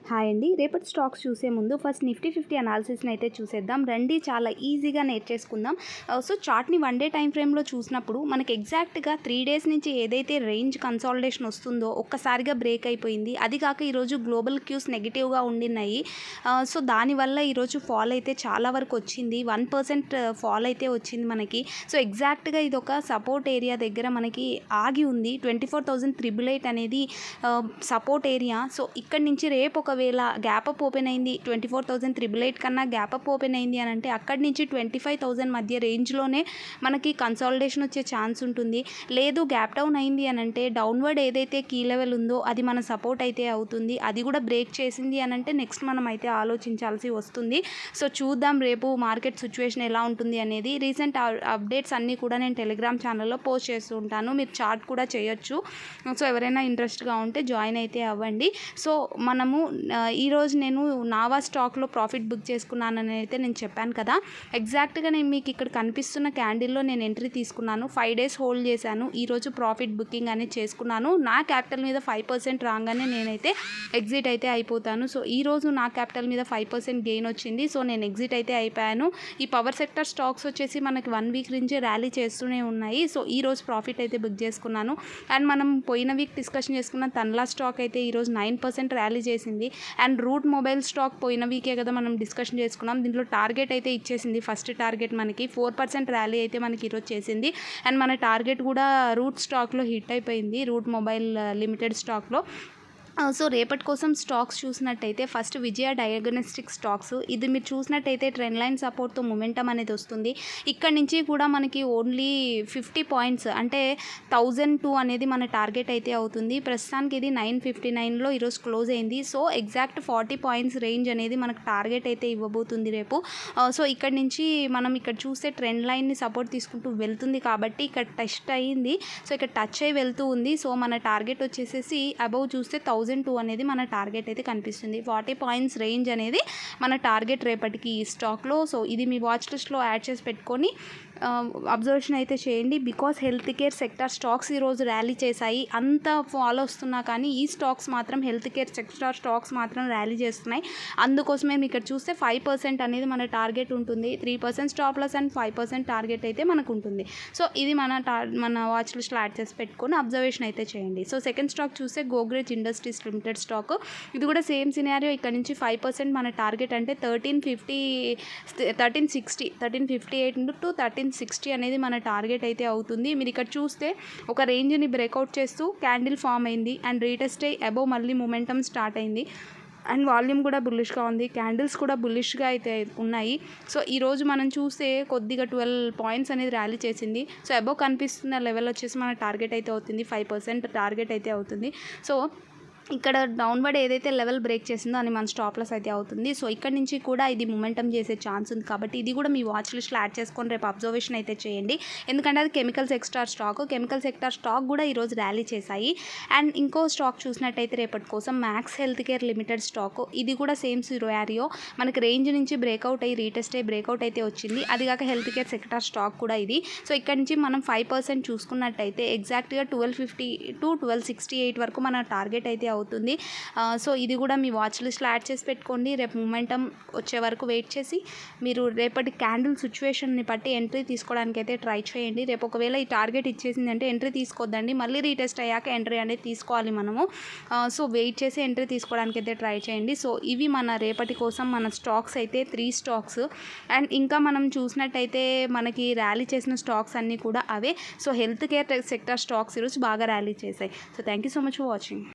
Hi అండి. రేపటి stocks చూసే ముందు ఫస్ట్ నిఫ్టీ 50 అనాలిసిస్ని అయితే చూసేద్దాం రండి. చాలా ఈజీగా నేర్చేసుకుందాం. సో చార్ట్ని వన్ డే టైం ఫ్రేమ్లో చూసినప్పుడు మనకి ఎగ్జాక్ట్గా 3 డేస్ నుంచి ఏదైతే రేంజ్ కన్సాలిడేషన్ వస్తుందో ఒక్కసారిగా బ్రేక్ అయిపోయింది. అది కాక ఈరోజు గ్లోబల్ క్యూస్ నెగిటివ్గా ఉండినాయి. సో దానివల్ల ఈరోజు ఫాల్ అయితే చాలా వరకు వచ్చింది. 1% ఫాల్ అయితే వచ్చింది మనకి. సో ఎగ్జాక్ట్గా ఇది ఒక సపోర్ట్ ఏరియా దగ్గర మనకి ఆగి ఉంది. 24,388 అనేది సపోర్ట్ ఏరియా. సో ఇక్కడి నుంచి రేపు ఒకవేళ గ్యాప్ అప్ ఓపెన్ అయింది 24,388 కన్నా గ్యాప్ అప్ ఓపెన్ అయింది అని అంటే అక్కడి నుంచి 25,000 మధ్య రేంజ్లోనే మనకి కన్సాలిడేషన్ వచ్చే ఛాన్స్ ఉంటుంది. లేదు గ్యాప్ డౌన్ అయింది అని అంటే డౌన్వర్డ్ ఏదైతే కీ లెవెల్ ఉందో అది మన సపోర్ట్ అయితే అవుతుంది. అది కూడా బ్రేక్ చేసింది అని అంటే నెక్స్ట్ మనం అయితే ఆలోచించాల్సి వస్తుంది. సో చూద్దాం రేపు మార్కెట్ సిచ్యువేషన్ ఎలా ఉంటుంది అనేది. రీసెంట్ అప్డేట్స్ అన్నీ కూడా నేను టెలిగ్రామ్ ఛానల్లో పోస్ట్ చేస్తూ ఉంటాను. మీరు చార్ట్ కూడా చేయొచ్చు. సో ఎవరైనా ఇంట్రెస్ట్గా ఉంటే జాయిన్ అయితే అవ్వండి. సో మనము ఈరోజు నేను నావా స్టాక్లో ప్రాఫిట్ బుక్ చేసుకున్నానని అయితే నేను చెప్పాను కదా. ఎగ్జాక్ట్గా నేను మీకు ఇక్కడ కనిపిస్తున్న క్యాండిల్లో నేను ఎంట్రీ తీసుకున్నాను. 5 డేస్ హోల్డ్ చేశాను. ఈరోజు ప్రాఫిట్ బుకింగ్ అనేది చేసుకున్నాను. నా క్యాపిటల్ మీద 5% రాగానే నేనైతే ఎగ్జిట్ అయితే అయిపోతాను. సో ఈరోజు నా క్యాపిటల్ మీద 5% గెయిన్ వచ్చింది. సో నేను ఎగ్జిట్ అయితే అయిపోయాను. ఈ పవర్ సెక్టర్ స్టాక్స్ వచ్చేసి మనకి 1 వీక్ నుంచి ర్యాలీ చేస్తూనే ఉన్నాయి. సో ఈరోజు ప్రాఫిట్ అయితే బుక్ చేసుకున్నాను. అండ్ మనం పోయిన వీక్ డిస్కషన్ చేసుకున్న తన్లా స్టాక్ అయితే ఈరోజు 9% ర్యాలీ చేసింది. అండ్ రూట్ మొబైల్ స్టాక్ పోయిన వీకే కదా మనం డిస్కషన్ చేసుకున్నాం. దీంట్లో టార్గెట్ అయితే ఇచ్చేసింది. ఫస్ట్ టార్గెట్ మనకి 4% ర్యాలీ అయితే మనకి ఈరోజు చేసింది. అండ్ మన టార్గెట్ కూడా రూట్ స్టాక్లో హిట్ అయిపోయింది. రూట్ మొబైల్ లిమిటెడ్ స్టాక్లో. సో రేపటి కోసం స్టాక్స్ చూసినట్టయితే ఫస్ట్ విజయ డయాగ్నోస్టిక్ స్టాక్స్. ఇది మీరు చూసినట్టయితే ట్రెండ్ లైన్ సపోర్ట్తో మొమెంటం అనేది వస్తుంది. ఇక్కడ నుంచి కూడా మనకి ఓన్లీ 50 పాయింట్స్ అంటే 1,002 అనేది మన టార్గెట్ అయితే అవుతుంది. ప్రస్తుతానికి ఇది 959లో ఈరోజు క్లోజ్ అయింది. సో ఎగ్జాక్ట్ 40 పాయింట్స్ రేంజ్ అనేది మనకు టార్గెట్ అయితే ఇవ్వబోతుంది రేపు. సో ఇక్కడ నుంచి మనం ఇక్కడ చూస్తే ట్రెండ్ లైన్ని సపోర్ట్ తీసుకుంటూ వెళ్తుంది కాబట్టి ఇక్కడ టెస్ట్ అయ్యింది. సో ఇక్కడ టచ్ అయ్యి వెళ్తూ ఉంది. సో మన టార్గెట్ వచ్చేసేసి అబౌవ్ చూస్తే 1,002 అనేది మన టార్గెట్ అయితే కనిపిస్తుంది. 40 పాయింట్స్ రేంజ్ అనేది మన టార్గెట్ రేపటికి ఈ స్టాక్లో. సో ఇది మీ వాచ్ లిస్ట్లో యాడ్ చేసి పెట్టుకొని అబ్జర్వేషన్ అయితే చేయండి. Because health care sector stocks ఈరోజు ర్యాలీ చేశాయి. అంత ఫాలో వస్తున్నా కానీ ఈ స్టాక్స్ మాత్రం హెల్త్ కేర్ సెక్టార్ స్టాక్స్ మాత్రం ర్యాలీ చేస్తున్నాయి. అందుకోసమే మీకు ఇక్కడ చూస్తే 5% అనేది మన టార్గెట్ ఉంటుంది. 3% స్టాప్ లాస్ అండ్ 5% టార్గెట్ అయితే మనకు ఉంటుంది. సో ఇది మన వాచ్ లిస్ట్లో యాడ్ చేసి పెట్టుకొని అబ్జర్వేషన్ అయితే చేయండి. సో సెకండ్ స్టాక్ చూస్తే గోద్రేజ్ ఇండస్ట్రీస్ లిమిటెడ్ స్టాక్. ఇది కూడా సేమ్ సినారియో. ఇక్కడ నుంచి 5% మన టార్గెట్ అంటే 1358 టు 1360 అనేది మన టార్గెట్ అయితే అవుతుంది. మీరు ఇక్కడ చూస్తే ఒక రేంజ్ని బ్రేక్అవుట్ చేస్తూ క్యాండిల్ ఫామ్ అయింది అండ్ రీటెస్ట్ అయ్యి అబోవ్ మళ్ళీ మొమెంటం స్టార్ట్ అయింది. అండ్ వాల్యూమ్ కూడా బుల్లిష్గా ఉంది. క్యాండిల్స్ కూడా బుల్లిష్గా అయితే ఉన్నాయి. సో ఈరోజు మనం చూస్తే కొద్దిగా 12 పాయింట్స్ అనేది ర్యాలీ చేసింది. సో అబోవ్ కనిపిస్తున్న లెవెల్ వచ్చేసి మన టార్గెట్ అయితే అవుతుంది. 5% టార్గెట్ అయితే అవుతుంది. సో ఇక్కడ డౌన్వర్డ్ ఏదైతే లెవెల్ బ్రేక్ చేసిందో అని మన స్టాప్ లాస్ అయితే అవుతుంది. సో ఇక్కడ నుంచి కూడా ఇది మొమెంటం చేసే ఛాన్స్ ఉంది కాబట్టి ఇది కూడా మీ వాచ్ లిస్ట్లో యాడ్ చేసుకొని రేపు అబ్జర్వేషన్ అయితే చేయండి. ఎందుకంటే అది chemical sector stock. Chemical sector stock కూడా ఈరోజు ర్యాలీ చేశాయి. అండ్ ఇంకో స్టాక్ చూసినట్టయితే రేపటి కోసం max health care limited stock. ఇది కూడా సేమ్ సినారియో. మనకి రేంజ్ నుంచి బ్రేక్అవుట్ అయ్యి రీటెస్ట్ అయ్యి బ్రేక్అవుట్ అయితే వచ్చింది. అది కాక హెల్త్ కేర్ సెక్టార్ స్టాక్ కూడా ఇది. సో ఇక్కడ నుంచి మనం 5% చూసుకున్నట్టయితే ఎగ్జాక్ట్గా 1250 టు 1268 వరకు మన టార్గెట్ అయితే అవుతుంది. సో ఇది కూడా మీ వాచ్ లిస్ట్లో యాడ్ చేసి పెట్టుకోండి. రేపు మొమెంటం వచ్చే వరకు వెయిట్ చేసి మీరు రేపటి క్యాండిల్ సిచ్యువేషన్ని బట్టి ఎంట్రీ తీసుకోవడానికి అయితే ట్రై చేయండి. రేపు ఒకవేళ ఈ టార్గెట్ ఇచ్చేసిందంటే ఎంట్రీ తీసుకోవద్దండి. మళ్ళీ రీటెస్ట్ అయ్యాక ఎంట్రీ అనేది తీసుకోవాలి మనము. సో వెయిట్ చేసి ఎంట్రీ తీసుకోవడానికి అయితే ట్రై చేయండి. సో ఇవి మన రేపటి కోసం మన స్టాక్స్ అయితే 3 స్టాక్స్. అండ్ ఇంకా మనం చూసినట్టయితే మనకి ర్యాలీ చేసిన స్టాక్స్ అన్నీ కూడా అవే. So health care sector stocks ఈరోజు బాగా ర్యాలీ చేశాయి. So thank you so much for watching.